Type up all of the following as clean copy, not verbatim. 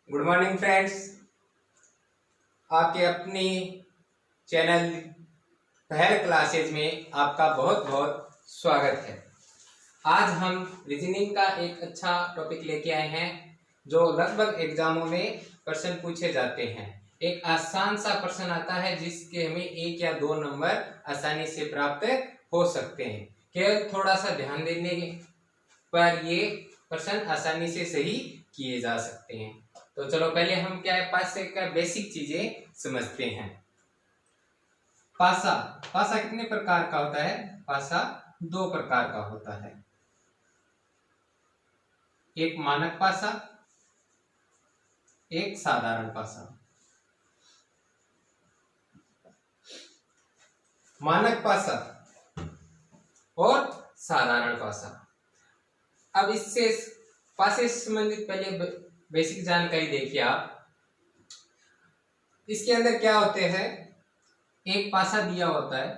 Good morning friends. आपके अपनी channel पहल क्लासेज में आपका बहुत बहुत स्वागत है। आज हम रीजनिंग का एक अच्छा टॉपिक लेके आए हैं जो लगभग एग्जामों में प्रश्न पूछे जाते हैं। एक आसान सा प्रश्न आता है जिसके हमें 1 या 2 नंबर आसानी से प्राप्त हो सकते हैं। केवल थोड़ा सा ध्यान देने पर ये प्रश्न आसानी से सही किए जा सकते हैं। तो चलो पहले हम क्या है पासे का बेसिक चीजें समझते हैं। पासा पासा कितने प्रकार का होता है? पासा 2 प्रकार का होता है। एक मानक पासा, एक साधारण पासा। मानक पासा और साधारण पासा। अब इससे पासे से संबंधित पहले बेसिक जानकारी देखिए आप। इसके अंदर क्या होते हैं? एक पासा दिया होता है,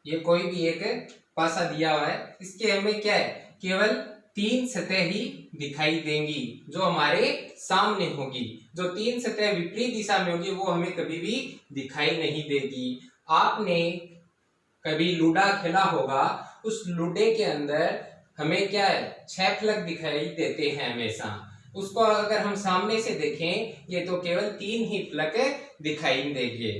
ये कोई भी एक पासा दिया हुआ है। इसके हमें क्या है, केवल 3 सतह ही दिखाई देंगी जो हमारे सामने होगी। जो 3 सतह विपरीत दिशा में होगी वो हमें कभी भी दिखाई नहीं देगी। आपने कभी लूडा खेला होगा, उस लूडे के अंदर हमें क्या है 6 फलक दिखाई देते हैं हमेशा। उसको अगर हम सामने से देखें ये तो केवल 3 ही फलक दिखाई देंगे।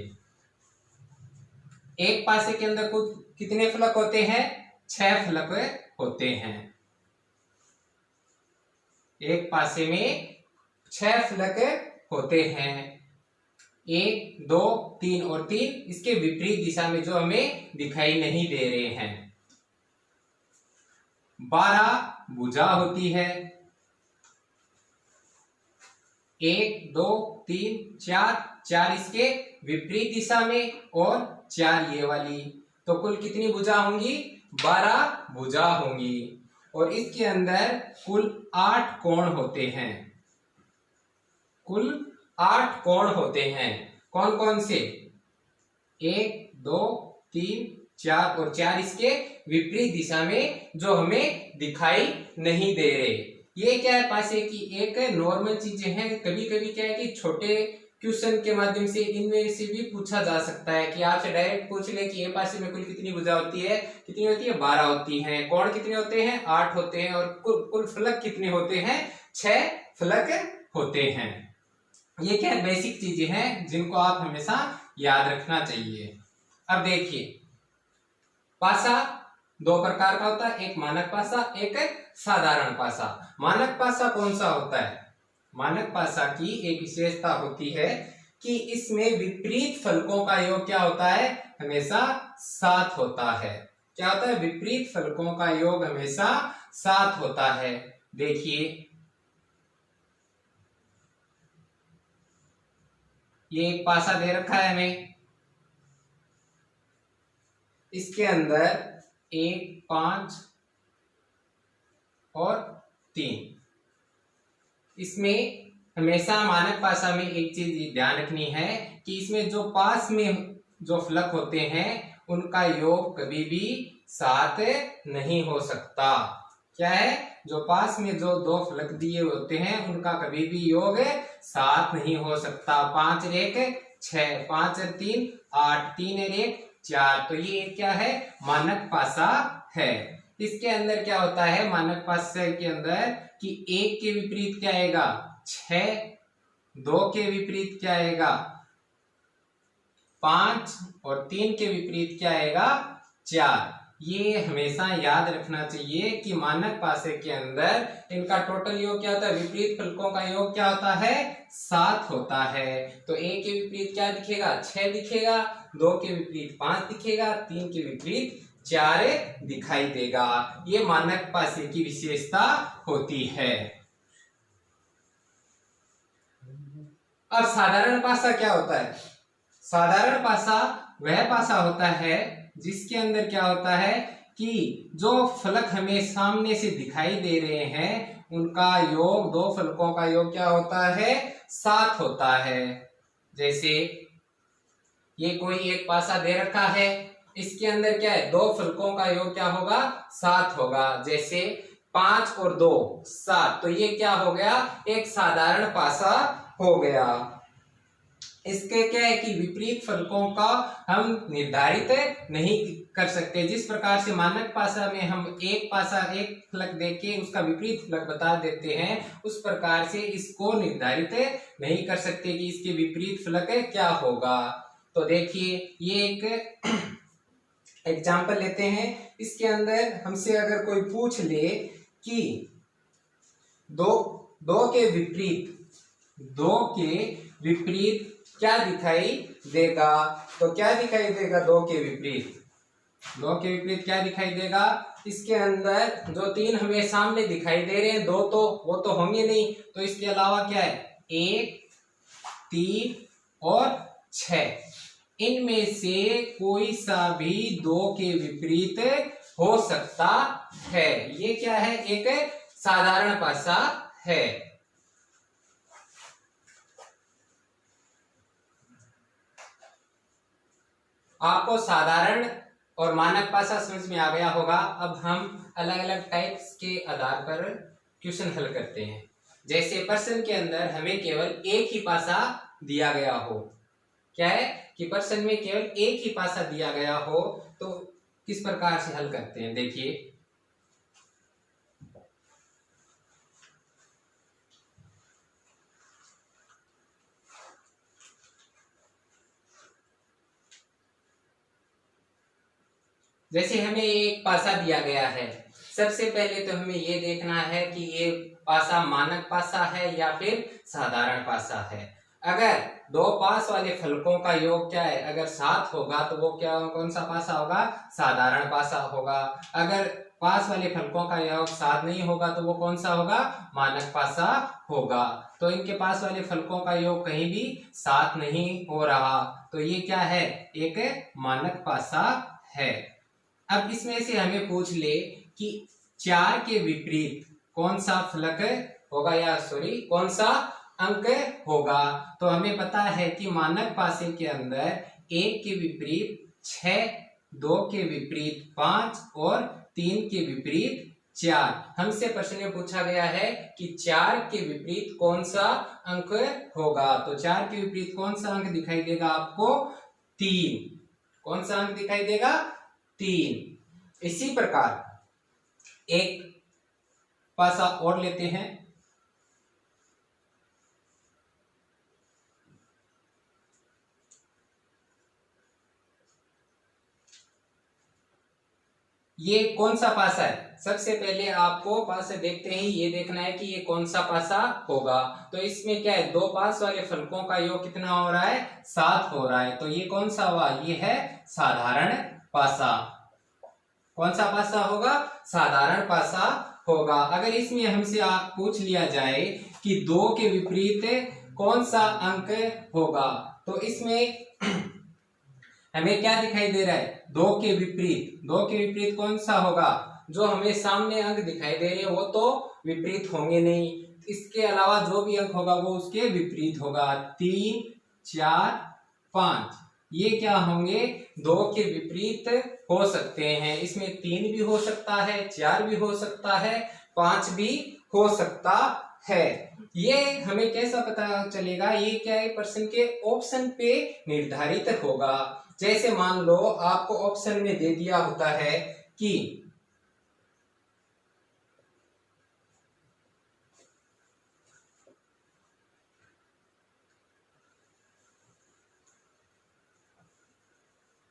एक पासे के अंदर कुल कितने फलक होते हैं? 6 फलक होते हैं। एक पासे में 6 फलक होते हैं। 1, 2, 3 और 3 इसके विपरीत दिशा में जो हमें दिखाई नहीं दे रहे हैं। 12 भुजा होती है। 1, 2, 3, 4 इसके विपरीत दिशा में और 4 ये वाली। तो कुल कितनी भुजा होंगी? 12 भुजा होंगी। और इसके अंदर कुल 8 कोण होते हैं। कुल 8 कोण होते हैं। कौन कौन से? 1, 2, 3, 4 और 4 इसके विपरीत दिशा में जो हमें दिखाई नहीं दे रहे। ये क्या है पासे की एक नॉर्मल चीजें हैं। कभी कभी क्या है कि छोटे क्वेश्चन के माध्यम से इनमें से भी पूछा जा सकता है कि आपसे डायरेक्ट पूछ ले कि ये पासे में कुल कितनी भुजा होती है? कितनी होती है? 12 होती है। कोण कितने होते हैं? 8 होते हैं। और कुल फलक कितने होते हैं? 6 फलक होते हैं। ये क्या बेसिक चीजें हैं जिनको आप हमेशा याद रखना चाहिए। अब देखिए पासा 2 प्रकार का होता है, एक मानक पासा, एक साधारण पासा। मानक पासा कौन सा होता है? मानक पासा की एक विशेषता होती है कि इसमें विपरीत फलकों का योग क्या होता है? हमेशा 7 होता है। क्या होता है? विपरीत फलकों का योग हमेशा 7 होता है। देखिए ये एक पासा दे रखा है हमें। इसके अंदर 1, 5 और 3। इसमें हमेशा मानक पासा में एक चीज ध्यान रखनी है कि इसमें जो पास में जो फलक होते हैं उनका योग कभी भी 7 नहीं हो सकता। क्या है? जो पास में जो 2 फलक दिए होते हैं उनका कभी भी योग 7 नहीं हो सकता। 5 और 1 6, 5 और 3 8, 3 और 1 4। तो ये क्या है? मानक पासा है। इसके अंदर क्या होता है मानक पासा के अंदर कि 1 के विपरीत क्या आएगा? 6, 2 के विपरीत क्या आएगा? 5 और 3 के विपरीत क्या आएगा? 4। ये हमेशा याद रखना चाहिए कि मानक पासे के अंदर इनका टोटल योग क्या होता है? विपरीत फलकों का योग क्या होता है? 7 होता है। तो 1 के विपरीत क्या दिखेगा? 6 दिखेगा। 2 के विपरीत 5 दिखेगा। 3 के विपरीत 4 दिखाई देगा। ये मानक पासे की विशेषता होती है। अब साधारण पासा क्या होता है? साधारण पासा वह पासा होता है जिसके अंदर क्या होता है कि जो फलक हमें सामने से दिखाई दे रहे हैं उनका योग 2 फलकों का योग क्या होता है? 7 होता है। जैसे ये कोई एक पासा दे रखा है, इसके अंदर क्या है, 2 फलकों का योग क्या होगा, 7 होगा। जैसे 5 और 2 7, तो ये क्या हो गया, एक साधारण पासा हो गया। इसके क्या है कि विपरीत फलकों का हम निर्धारित नहीं कर सकते। जिस प्रकार से मानक पासा में हम एक पासा एक फलक देख के उसका विपरीत फलक बता देते हैं, उस प्रकार से इसको निर्धारित नहीं कर सकते कि इसके विपरीत फलक क्या होगा। तो देखिए ये एक एग्जाम्पल लेते हैं। इसके अंदर हमसे अगर कोई पूछ ले कि दो के विपरीत क्या दिखाई देगा, तो क्या दिखाई देगा, 2 के विपरीत क्या दिखाई देगा। इसके अंदर जो 3 हमें सामने दिखाई दे रहे हैं, 2 तो वो तो होंगे नहीं, तो इसके अलावा क्या है, 1 3 और 6, इनमें से कोई सा भी 2 के विपरीत हो सकता है। ये क्या है, एक साधारण पासा है। आपको साधारण और मानक पासा समझ में आ गया होगा। अब हम अलग अलग टाइप्स के आधार पर क्वेश्चन हल करते हैं। जैसे प्रश्न के अंदर हमें केवल एक ही पासा दिया गया हो, क्या है कि प्रश्न में केवल एक ही पासा दिया गया हो, तो किस प्रकार से हल करते हैं, देखिए। जैसे हमें एक पासा दिया गया है, सबसे पहले तो हमें ये देखना है कि ये पासा मानक पासा है या फिर साधारण पासा है। अगर 2 पास वाले फलकों का योग क्या है, अगर 7 होगा तो वो क्या, कौन सा पासा होगा, साधारण पासा होगा। अगर पास वाले फलकों का योग 7 नहीं होगा तो वो कौन सा होगा, मानक पासा होगा। तो इनके पास वाले फलकों का योग कहीं भी 7 नहीं हो रहा, तो ये क्या है, एक मानक पासा है। अब इसमें से हमें पूछ ले कि 4 के विपरीत कौन सा फलक होगा, या कौन सा अंक होगा। तो हमें पता है कि मानक पासे के अंदर 1 के विपरीत 6, 2 के विपरीत 5 और 3 के विपरीत 4। हमसे प्रश्न में पूछा गया है कि 4 के विपरीत कौन सा अंक होगा। तो 4 के विपरीत कौन सा अंक दिखाई देगा आपको, 3। कौन सा अंक दिखाई देगा, 3। इसी प्रकार एक पासा और लेते हैं। ये कौन सा पासा है, सबसे पहले आपको पासा देखते ही ये देखना है कि ये कौन सा पासा होगा। तो इसमें क्या है, 2 पास वाले फलकों का योग कितना हो रहा है, 7 हो रहा है। तो ये कौन सा हुआ, ये है साधारण पासा। कौन सा पासा होगा, साधारण पासा होगा। अगर इसमें हमसे आप पूछ लिया जाए कि 2 के विपरीत कौन सा अंक होगा, तो इसमें हमें क्या दिखाई दे रहा है, 2 के विपरीत कौन सा होगा, जो हमें सामने अंक दिखाई दे रहे हैं वो तो विपरीत होंगे नहीं, इसके अलावा जो भी अंक होगा वो उसके विपरीत होगा। 3 4 5 ये क्या होंगे, 2 के विपरीत हो सकते हैं। इसमें 3 भी हो सकता है, 4 भी हो सकता है, 5 भी हो सकता है। ये हमें कैसा पता चलेगा, ये क्या है, प्रश्न के ऑप्शन पे निर्धारित होगा। जैसे मान लो आपको ऑप्शन में दे दिया होता है कि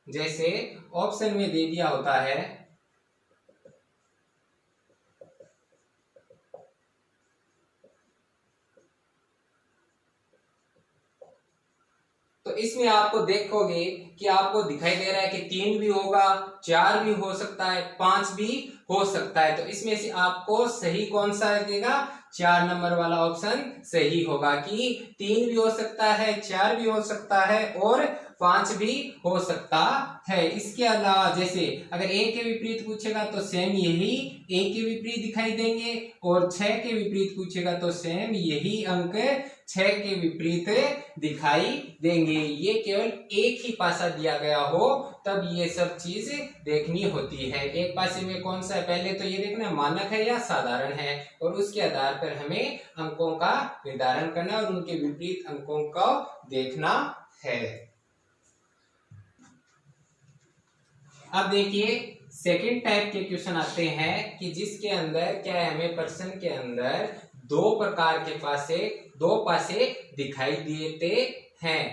जैसे ऑप्शन में दे दिया होता है तो इसमें आपको देखोगे कि आपको दिखाई दे रहा है कि 3 भी होगा, 4 भी हो सकता है, 5 भी हो सकता है। तो इसमें से आपको सही कौन सा लगेगा, 4 नंबर वाला ऑप्शन सही होगा कि 3 भी हो सकता है, 4 भी हो सकता है और 5 भी हो सकता है। इसके अलावा जैसे अगर a के विपरीत पूछेगा तो सेम यही a के विपरीत दिखाई देंगे, और 6 के विपरीत पूछेगा तो सेम यही अंक 6 के विपरीत दिखाई देंगे। ये केवल एक ही पासा दिया गया हो तब ये सब चीज देखनी होती है। एक पासे में कौन सा है पहले तो ये देखना मानक है या साधारण है, और उसके आधार पर हमें अंकों का निर्धारण करना और उनके विपरीत अंकों को देखना है। अब देखिए सेकंड टाइप के क्वेश्चन आते हैं कि जिसके अंदर क्या है, हमें प्रश्न के अंदर दो प्रकार के दो पासे दिखाई देते हैं,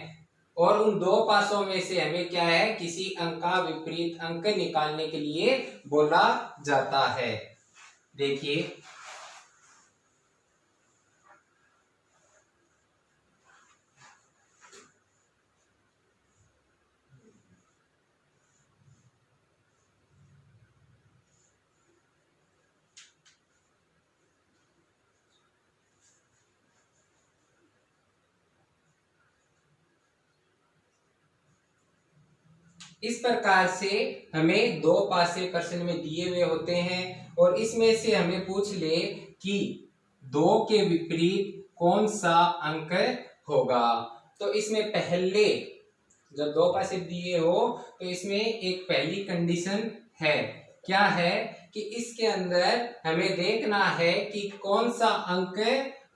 और उन दो पासों में से हमें क्या है किसी अंक का विपरीत अंक निकालने के लिए बोला जाता है। देखिए इस प्रकार से हमें दो पासे प्रश्न में दिए हुए होते हैं, और इसमें से हमें पूछ ले कि दो के विपरीत कौन सा अंक होगा। तो इसमें पहले जब दो पासे दिए हो तो इसमें एक पहली कंडीशन है, क्या है कि इसके अंदर हमें देखना है कि कौन सा अंक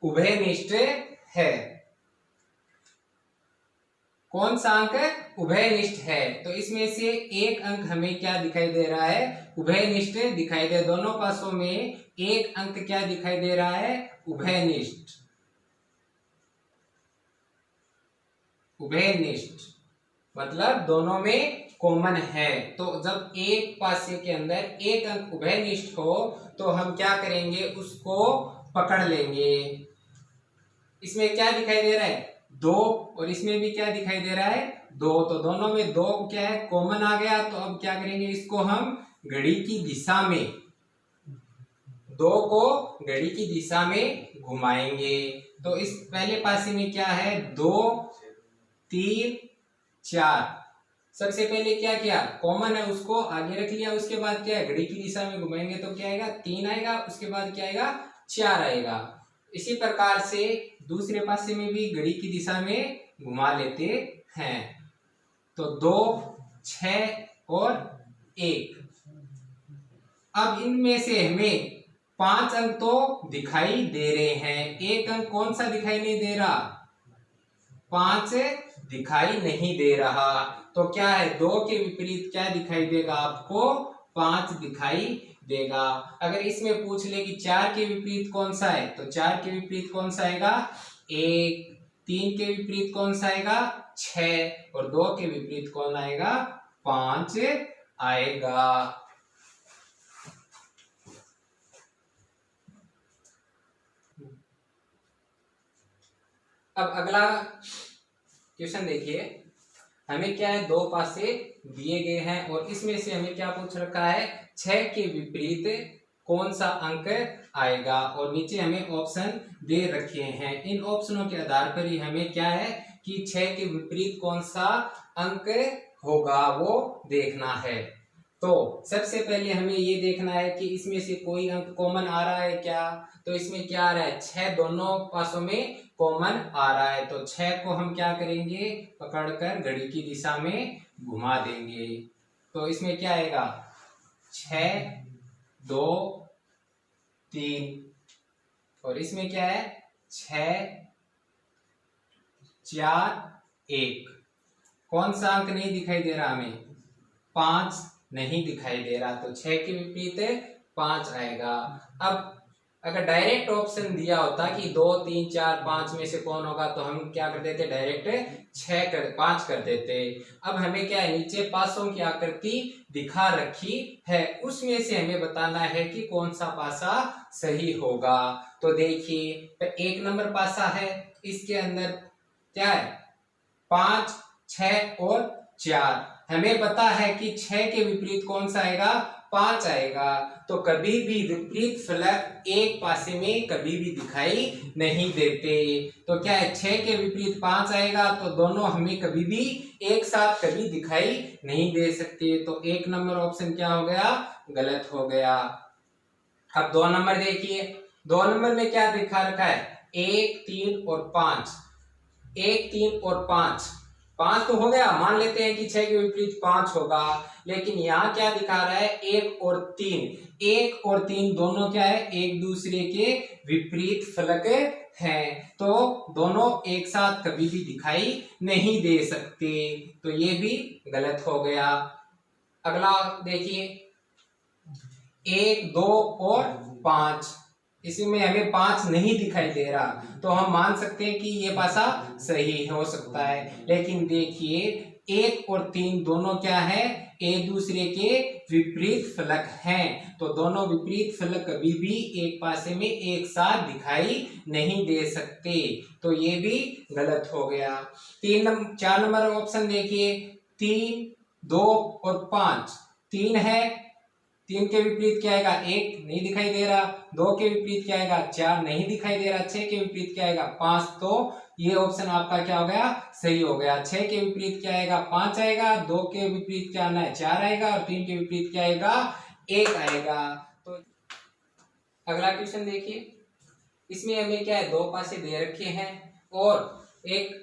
उभयनिष्ठ है, कौन सा अंक उभयनिष्ठ है। तो इसमें से एक अंक हमें क्या दिखाई दे रहा है, उभयनिष्ठ दिखाई दे, दोनों पासों में एक अंक क्या दिखाई दे रहा है, उभयनिष्ठ। उभयनिष्ठ मतलब दोनों में कॉमन है। तो जब एक पासे के अंदर एक अंक उभयनिष्ठ हो तो हम क्या करेंगे, उसको पकड़ लेंगे। इसमें क्या दिखाई दे रहा है, दो, और इसमें भी क्या दिखाई दे रहा है, दो, तो दोनों में दो क्या है, कॉमन आ गया। तो अब क्या करेंगे, इसको हम घड़ी की दिशा में, दो को घड़ी की दिशा में घुमाएंगे। तो इस पहले पासे में क्या है, 2 3 4, सबसे पहले क्या किया, कॉमन है उसको आगे रख लिया, उसके बाद क्या है, घड़ी की दिशा में घुमाएंगे तो क्या आएगा, 3 आएगा, उसके बाद क्या आएगा, 4 आएगा। इसी प्रकार से दूसरे पासे में भी घड़ी की दिशा में घुमा लेते हैं। तो 2 6 और 1। अब इनमें से हमें 5 अंक तो दिखाई दे रहे हैं, एक अंक कौन सा दिखाई नहीं दे रहा, 5 दिखाई नहीं दे रहा। तो क्या है, 2 के विपरीत क्या दिखाई देगा आपको, 5 दिखाई देगा। अगर इसमें पूछ ले कि 4 के विपरीत कौन सा है, तो 4 के विपरीत कौन सा आएगा, 1, 3 के विपरीत कौन सा आएगा, 6, और 2 के विपरीत कौन आएगा, 5 आएगा। अब अगला क्वेश्चन देखिए, हमें क्या है, दो पासे दिए गए हैं और इसमें से हमें क्या पूछ रखा है, 6 के विपरीत कौन सा अंक आएगा, और नीचे हमें ऑप्शन दे रखे हैं। इन ऑप्शनों के आधार पर ही हमें क्या है कि 6 के विपरीत कौन सा अंक होगा वो देखना है। तो सबसे पहले हमें ये देखना है कि इसमें से कोई अंक कॉमन आ रहा है क्या। तो इसमें क्या आ रहा है, 6 दोनों पासों में कॉमन आ रहा है। तो 6 को हम क्या करेंगे, पकड़कर घड़ी की दिशा में घुमा देंगे। तो इसमें क्या आएगा, 6 2 3, और इसमें क्या है, 6 4 1। कौन सा अंक नहीं दिखाई दे रहा हमें, 5 नहीं दिखाई दे रहा। तो 6 के विपरीत 5 आएगा। अब अगर डायरेक्ट ऑप्शन दिया होता कि 2 3 4 5 में से कौन होगा, तो हम क्या कर देते, डायरेक्ट 5 कर देते। अब हमें क्या है, नीचे पासों की आकृति दिखा रखी है, उसमें से हमें बताना है कि कौन सा पासा सही होगा। तो देखिए 1 नंबर पासा है, इसके अंदर क्या है, 5 6 और 4। हमें पता है कि 6 के विपरीत कौन सा आएगा, 5 आएगा। तो कभी भी विपरीत फलक एक पासे में कभी भी दिखाई नहीं देते। तो क्या है, 6 के विपरीत 5 आएगा तो दोनों हमें कभी भी एक साथ कभी दिखाई नहीं दे सकते। तो 1 नंबर ऑप्शन क्या हो गया, गलत हो गया। अब 2 नंबर देखिए, 2 नंबर में क्या दिखा रखा है, 1, 3 और 5। 1, 3 और 5, 5 तो हो गया, मान लेते हैं कि 6 के विपरीत 5 होगा। लेकिन यहाँ क्या दिखा रहा है, 1 और 3। 1 और 3 दोनों क्या है, एक दूसरे के विपरीत फलक हैं, तो दोनों एक साथ कभी भी दिखाई नहीं दे सकते। तो ये भी गलत हो गया। अगला देखिए, 1, 2 और 5, इसमें हमें 5 नहीं दिखाई दे रहा, तो हम मान सकते हैं कि ये पासा सही हो सकता है। लेकिन देखिए 1 और 3 दोनों क्या है, एक दूसरे के विपरीत फलक हैं, तो दोनों विपरीत फलक कभी भी एक पासे में एक साथ दिखाई नहीं दे सकते। तो ये भी गलत हो गया। 4 नंबर ऑप्शन देखिए, 3, 2 और 5। 3 है, 3 के विपरीत क्या आएगा, 1 नहीं दिखाई दे रहा। 2 के विपरीत क्या आएगा, 4 नहीं दिखाई दे रहा। 6 के विपरीत क्या आएगा, 5। तो ये ऑप्शन आपका क्या हो गया, सही हो गया। 6 के विपरीत क्या आएगा, 5 आएगा। 2 के विपरीत क्या आना है, 4 आएगा। और 3 के विपरीत क्या आएगा, 1 आएगा। तो अगला क्वेश्चन देखिए, इसमें हमें क्या है, 2 पासे दे रखे हैं और एक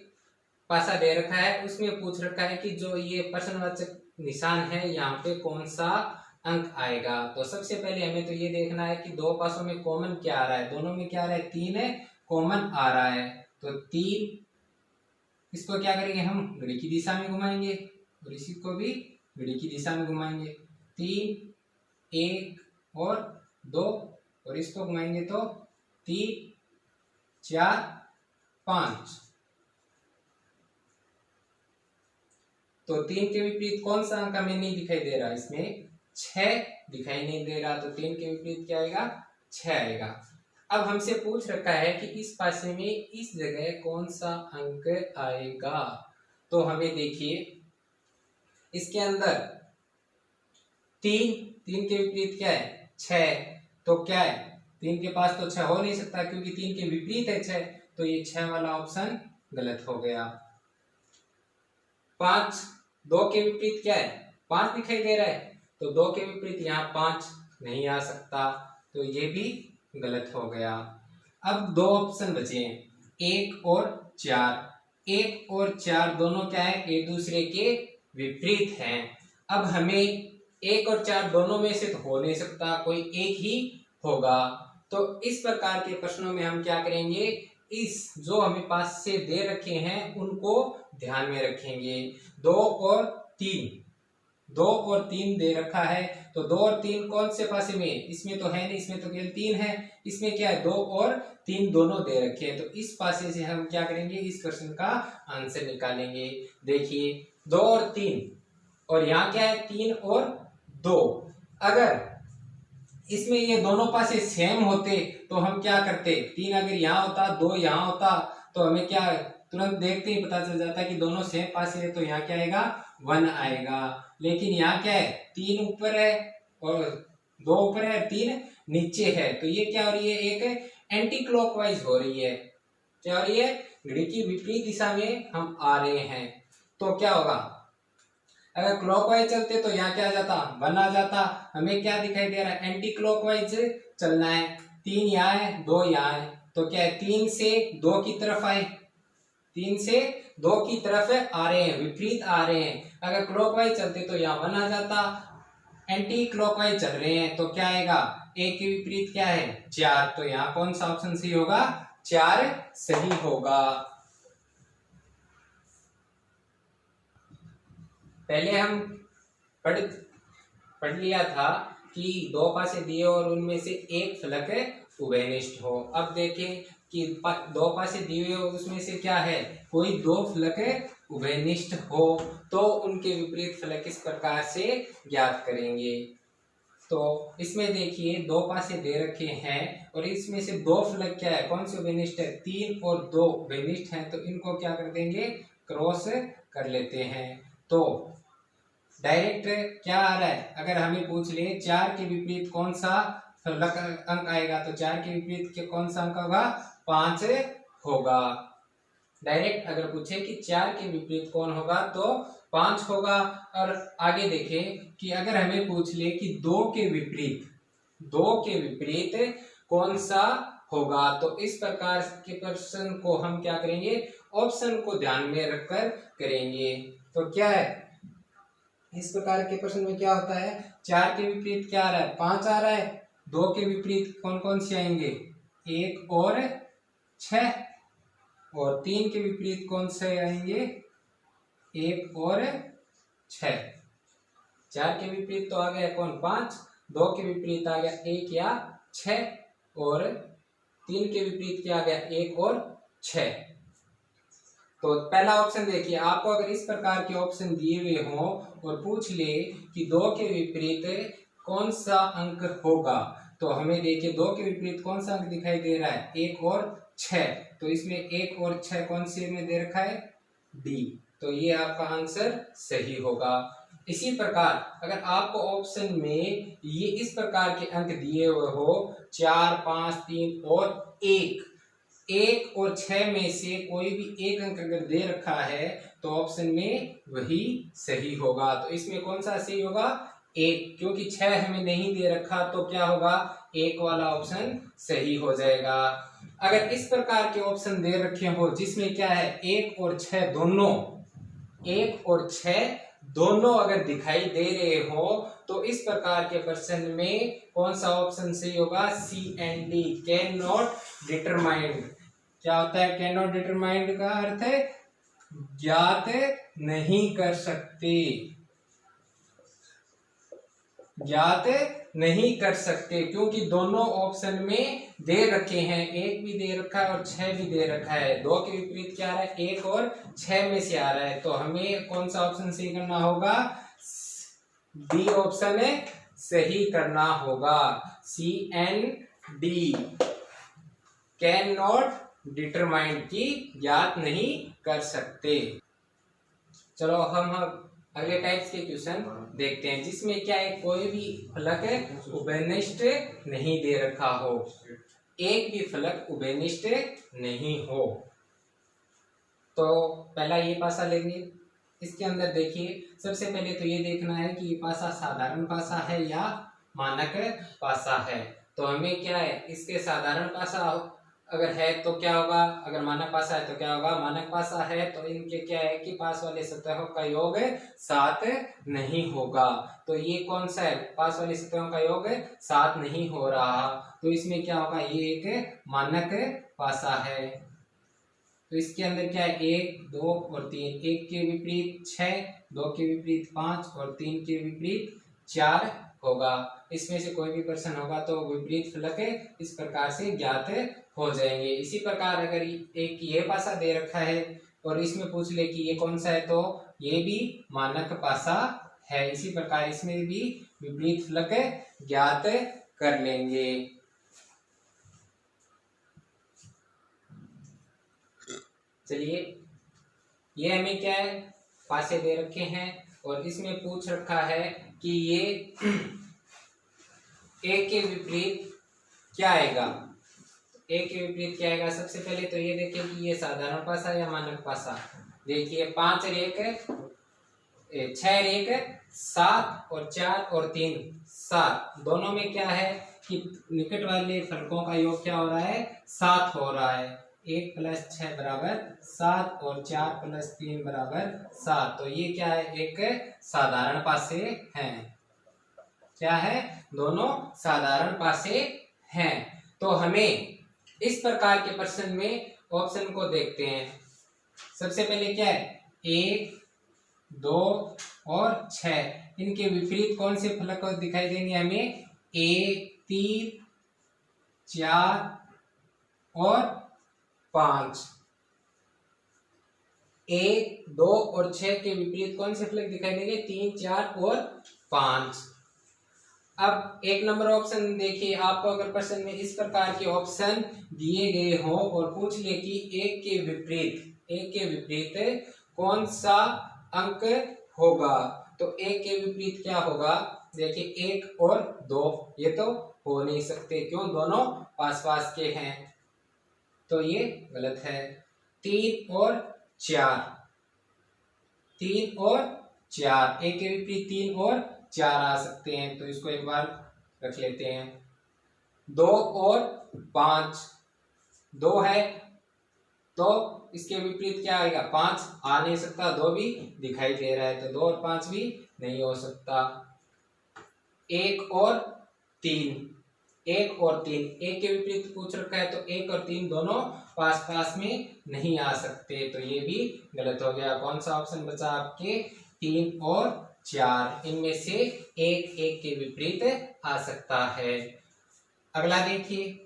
पासा दे रखा है। उसमें पूछ रखा है कि जो ये प्रश्नवाचक निशान है यहाँ पे कौन सा अंक आएगा। तो सबसे पहले हमें तो ये देखना है कि 2 पासों में कॉमन क्या आ रहा है। दोनों में क्या आ रहा है, 3 है, कॉमन आ रहा है। तो 3, इसको क्या करेंगे, हम घड़ी की दिशा में घुमाएंगे और इसी को भी घड़ी की दिशा में घुमाएंगे। 3, 1 और 2, और इसको घुमाएंगे तो 3, 4, 5। तो 3 के विपरीत कौन सा अंक हमें नहीं दिखाई दे रहा, इसमें 6 दिखाई नहीं दे रहा। तो 3 के विपरीत क्या आएगा, 6 आएगा। अब हमसे पूछ रखा है कि इस पासे में इस जगह कौन सा अंक आएगा। तो हमें देखिए, इसके अंदर 3 के विपरीत क्या है, 6। तो क्या है, 3 के पास तो 6 हो नहीं सकता क्योंकि 3 के विपरीत है 6। तो ये 6 वाला ऑप्शन गलत हो गया। 5, 2 के विपरीत क्या है, 5 दिखाई दे रहा है। तो 2 के विपरीत यहाँ 5 नहीं आ सकता, तो ये भी गलत हो गया। अब 2 ऑप्शन बचे हैं, 1 और 4। 1 और 4 दोनों क्या है, एक दूसरे के विपरीत हैं। अब हमें 1 और 4 दोनों में से तो हो नहीं सकता, कोई एक ही होगा। तो इस प्रकार के प्रश्नों में हम क्या करेंगे, इस जो हमें पास से दे रखे हैं उनको ध्यान में रखेंगे। 2 और 3, 2 और 3 दे रखा है। तो 2 और 3 कौन से पासे में, इसमें तो है नहीं, इसमें तो केवल 3 है। इसमें क्या है, 2 और 3 दोनों दे रखे हैं। तो इस पासे से हम क्या करेंगे, इस क्वेश्चन का आंसर निकालेंगे। देखिए 2 और 3, और यहाँ क्या है, 3 और 2। अगर इसमें ये दोनों पासे सेम होते तो हम क्या करते, 3 अगर यहाँ होता, 2 यहाँ होता, तो हमें क्या तुरंत देखते ही पता चल जाता कि दोनों सेम पासे है। तो यहाँ क्या आएगा, 1 आएगा। लेकिन यहाँ क्या है, 3 ऊपर है और 2 ऊपर है, 3 नीचे है। तो ये क्या हो रही है, एक एंटी क्लॉकवाइज हो रही है। क्या हो रही है, घड़ी की विपरीत दिशा में हम आ रहे हैं। तो क्या होगा, अगर क्लॉकवाइज चलते तो यहाँ क्या आ जाता, 1 आ जाता। हमें क्या दिखाई दे रहा है, एंटी क्लॉकवाइज चलना है। 3 यहाँ है, 2 यहाँ है। तो क्या है, 3 से 2 की तरफ आए, 3 से 2 की तरफ आ रहे हैं, विपरीत आ रहे हैं। अगर क्लॉकवाइज चलते तो यहाँ 1 आ जाता। एंटी क्लॉकवाइज चल रहे हैं तो क्या आएगा, 1 के विपरीत क्या है, 4। तो यहाँ कौन सा ऑप्शन सही होगा, 4 सही होगा। पहले हम पढ़ लिया था कि 2 पासे दिए और उनमें से एक फलक उभयनिष्ठ हो। अब देखें कि 2 पासे दिए और उसमें से क्या है, कोई 2 फलक उभयनिष्ठ हो, तो उनके विपरीत फलक किस प्रकार से ज्ञात करेंगे। तो इसमें देखिए 2 पासे दे रखे हैं और इसमें से 2 फलक क्या है, कौन से उभयनिष्ठ है, 3 और 2 उभयनिष्ठ हैं। तो इनको क्या कर देंगे, क्रॉस कर लेते हैं। तो डायरेक्ट क्या आ रहा है, अगर हमें पूछ ले 4 के विपरीत कौन सा अंक आएगा, तो 4 के विपरीत कौन सा अंक होगा, 5 होगा। डायरेक्ट अगर पूछे कि 4 के विपरीत कौन होगा तो 5 होगा। और आगे देखें कि अगर हमें पूछ ले कि 2 के विपरीत कौन सा होगा, तो इस प्रकार के प्रश्न को हम क्या करेंगे, ऑप्शन को ध्यान में रखकर करेंगे। तो क्या है, इस प्रकार के प्रश्न में क्या होता है, 4 के विपरीत क्या आ रहा है, 5 आ रहा है। 2 के विपरीत कौन कौन से आएंगे, 1 और 6। और 3 के विपरीत कौन से आएंगे, 1 और 6। 4 के विपरीत तो आ गया कौन, 5। 2 के विपरीत आ गया 1 या 6। और 3 के विपरीत क्या आ गया, 1 और 6। तो पहला ऑप्शन देखिए, आपको अगर इस प्रकार के ऑप्शन दिए हुए हों और पूछ ले कि 2 के विपरीत कौन सा अंक होगा, तो हमें देखिए 2 के विपरीत कौन सा अंक दिखाई दे रहा है, 1 और 6। तो इसमें 1 और 6 कौन से में दे रखा है, डी। तो ये आपका आंसर सही होगा। इसी प्रकार अगर आपको ऑप्शन में ये इस प्रकार के अंक दिए हुए हो 4, 5, 3 और 1 और 6 में से कोई भी एक अंक अगर दे रखा है तो ऑप्शन में वही सही होगा। तो इसमें कौन सा सही होगा, 1, क्योंकि 6 हमें नहीं दे रखा तो क्या होगा, 1 वाला ऑप्शन सही हो जाएगा। अगर इस प्रकार के ऑप्शन दे रखे हो जिसमें क्या है, 1 और 6 दोनों अगर दिखाई दे रहे हो तो इस प्रकार के प्रश्न में कौन सा ऑप्शन सही होगा, C and D, can not determined. क्या होता है कैन नॉट डिटरमाइंड का अर्थ है ज्ञात नहीं कर सकते, ज्ञात नहीं कर सकते, क्योंकि दोनों ऑप्शन में दे रखे हैं, 1 भी दे रखा है और 6 भी दे रखा है। 2 के विपरीत क्या आ रहा है, 1 और 6 में से आ रहा है। तो हमें कौन सा ऑप्शन सही करना होगा, डी ऑप्शन सही करना होगा। C and D, can not determined की ज्ञात नहीं कर सकते। चलो हम अगले टाइप्स के क्वेश्चन देखते हैं जिसमें क्या है, कोई भी फलक उभयनिष्ठ नहीं दे रखा हो, एक भी फलक उभयनिष्ठ नहीं हो। तो पहला ये पासा लेंगे, इसके अंदर देखिए सबसे पहले तो ये देखना है कि ये पासा साधारण पासा है या मानक पासा है। तो हमें क्या है, इसके साधारण पासा अगर है तो क्या होगा, अगर मानक पासा है तो क्या होगा, मानक पासा है तो इनके क्या है कि पास वाले सतहों का योग 7 नहीं होगा। तो ये कौन सा है, पास वाली सतहों का योग 7 नहीं हो रहा, तो इसमें क्या होगा, ये एक मानक पासा है। तो इसके अंदर क्या है, 1, 2 और 3, 1 के विपरीत 6, 2 के विपरीत 5 और 3 के विपरीत 4 होगा। इसमें से कोई भी प्रश्न होगा तो विपरीत फलक इस प्रकार से ज्ञात हो जाएंगे। इसी प्रकार अगर एक ये पासा दे रखा है और इसमें पूछ ले कि ये कौन सा है, तो ये भी मानक पासा है। इसी प्रकार इसमें भी विपरीत फलक ज्ञात कर लेंगे। चलिए, ये हमें क्या है, पासे दे रखे हैं और इसमें पूछ रखा है कि ये एक के विपरीत क्या आएगा, एक के विपरीत क्या आएगा। सबसे पहले तो ये देखिए कि ये साधारण पासा या मानक पासा। देखिए 5 और 1 6 और 1 7 और 4 और 3 7, दोनों में क्या है कि निकट वाले फलकों का योग क्या हो रहा है, 7 हो रहा है। 1 + 6 = 7 और 4 + 3 = 7। तो ये क्या है, एक साधारण पासे हैं। क्या है, दोनों साधारण पासे हैं। तो हमें इस प्रकार के प्रश्न में ऑप्शन को देखते हैं। सबसे पहले क्या है, 1, 2 और 6, इनके विपरीत कौन से फलक दिखाई देंगे हमें, 1, 3, 4 और 5। 1, 2 और 6 के विपरीत कौन से फलक दिखाई देंगे, 3, 4 और 5। अब 1 नंबर ऑप्शन देखिए, आपको अगर प्रश्न में इस प्रकार के ऑप्शन दिए गए हो और पूछ ले कि 1 के विपरीत कौन सा अंक होगा, तो एक के विपरीत क्या होगा, देखिए 1 और 2 ये तो हो नहीं सकते, क्यों, दोनों पास पास के हैं, तो ये गलत है। 3 और 4, 3 और 4, एक के विपरीत 3 और 4 आ सकते हैं, तो इसको एक बार रख लेते हैं। 2 और 5, 2 है तो इसके विपरीत क्या आएगा, 5 आ नहीं सकता, 2 भी दिखाई दे रहा है, तो 2 और 5 भी नहीं हो सकता। 1 और 3, 1 और 3, एक के विपरीत पूछ रखा है, तो 1 और 3 दोनों पास पास में नहीं आ सकते, तो ये भी गलत हो गया। कौन सा ऑप्शन बचा आपके, 3 और 4, इनमें से एक के विपरीत आ सकता है। अगला देखिए,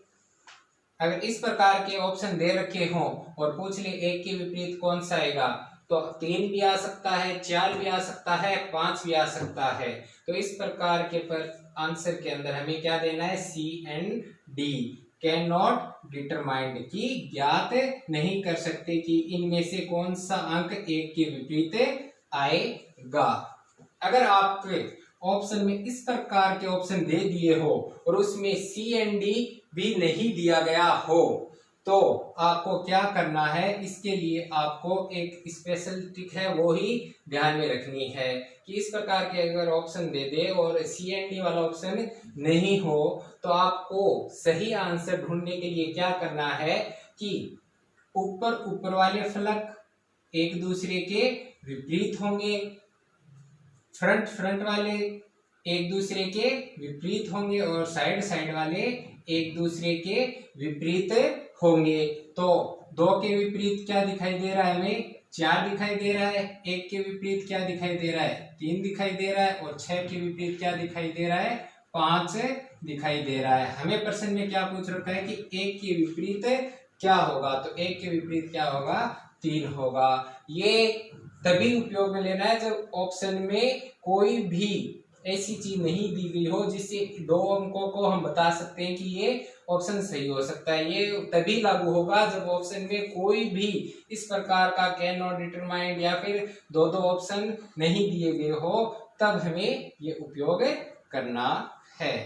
अगर इस प्रकार के ऑप्शन दे रखे हों और पूछ ले एक के विपरीत कौन सा आएगा, तो 3 भी आ सकता है, 4 भी आ सकता है, 5 भी आ सकता है। तो इस प्रकार के पर आंसर के अंदर हमें क्या देना है, C and D, can not determined, की ज्ञात नहीं कर सकते कि इनमें से कौन सा अंक एक के विपरीत आएगा। अगर आपके ऑप्शन में इस प्रकार के ऑप्शन दे दिए हो और उसमें सी एंड डी भी नहीं दिया गया हो, तो आपको क्या करना है, इसके लिए आपको एक स्पेशल ट्रिक है वो ही ध्यान में रखनी है कि इस प्रकार के अगर ऑप्शन दे दे और सी एंड डी वाला ऑप्शन नहीं हो, तो आपको सही आंसर ढूंढने के लिए क्या करना है कि ऊपर वाले फलक एक दूसरे के विपरीत होंगे, फ्रंट वाले एक दूसरे के विपरीत होंगे और साइड वाले एक दूसरे के विपरीत होंगे। तो 2 के विपरीत क्या दिखाई दे रहा है, हमें 4 दिखाई दे रहा है, 1 के विपरीत क्या दिखाई दे रहा है, 3 दिखाई दे रहा है, और 6 के विपरीत क्या दिखाई दे रहा है, 5 दिखाई दे रहा है। हमें प्रश्न में क्या पूछ रखा है कि 1 के विपरीत क्या होगा, तो 1 के विपरीत क्या होगा, 3 होगा। ये तभी उपयोग में लेना है जब ऑप्शन में कोई भी ऐसी चीज नहीं दी गई हो जिससे 2 अंकों को हम बता सकते हैं कि ये ऑप्शन सही हो सकता है। ये तभी लागू होगा जब ऑप्शन में कोई भी इस प्रकार का कैन नॉट डिटरमाइंड या फिर 2 ऑप्शन नहीं दिए गए हो, तब हमें ये उपयोग करना है।